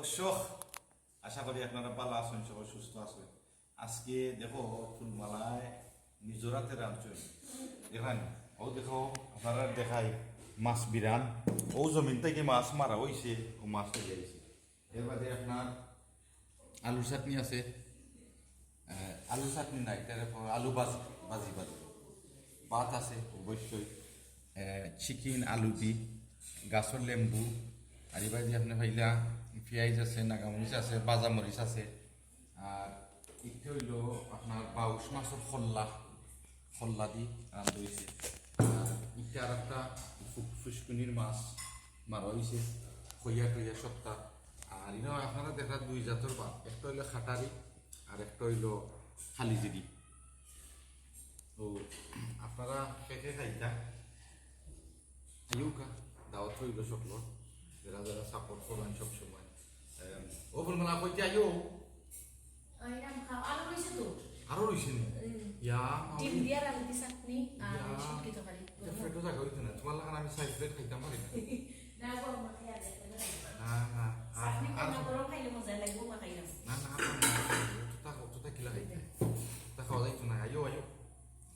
দর্শক, আশা করি আপনারা ভালো আছেন, সবাই সুস্থ আছেন। আজকে দেখো ফুলমালায় নিজের হাতে রাঁধছেন, দেখেন ও দেখো আপনারা দেখাই মাছ বিরান, ও জমিন থেকে মাছ মারা হয়েছে, ও মাছ লেগে গেছে। এর বাদে আপনার আলুর চাটনি আছে, আলুর চাটনি নাই, তারপর আলু ভাজি ভাজি ভাজি ভাত আছে অবশ্যই, চিকেন আলু দি গাছের লেম্বু, আর এবার দিয়ে আপনি ভাইলা পেঁয়াজ আছে, নাগামরিচ আছে, বাজা মরিচ আছে, আর ইটা হইল আপনার বাউস মাছের খল্লা দি রান্ধা হয়েছে। আর ইটা আর একটা ফুসকুনির মাছ মারা হয়েছে, খইয়া টইয়া সপ্তাহ। আর ইনো আপনারা দেখা দুই জাতের ভাত, একটা হইলো খাটারি আর একটা হইল খালিজিরি। তো আপনারা কে কে খাইতা আইউকা দাওয়াত হইল সকল, যারা যারা সাপোর্ট করবেন সবসময়। ও বলবেন কইতে আইও আরো রইছে নি ইয়া ডিম দিয়া রান্দি চাটনি আর শুটকি তরকারি ফেটো জায়গা হইতো না, তোমার লাগান আমি সাইড প্লেট খাইতাম পারি না। না গরম মাখাই আছে না না চাটনি কোনা গরম খাইলে মজা লাগবে মাখাই না না না ওটা কিলা খাইতে তা খাওয়া যাইতো না। আইও আইও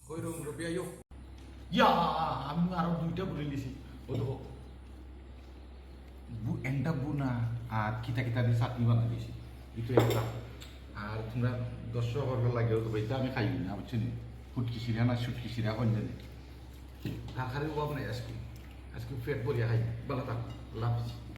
কই রুম রবি আইও। ইয়া আমি আরো দুইটা বলে দিছি, ও দেখো এন্ডা বুনা আর কিতা কিতা দিয়ে চাটনি বানাই দিয়েছি, এটা একটা। আর তোমরা দর্শক লাগেও তো বইটা আমি খাই না, বুঝছি নি ফুটকি সিরা না সুটকি সিরা কোন জানি খাখারির অভাব নাই। আজকে আজকে পেট ভরিয়া খাই, ভালো থাকো, লাভ।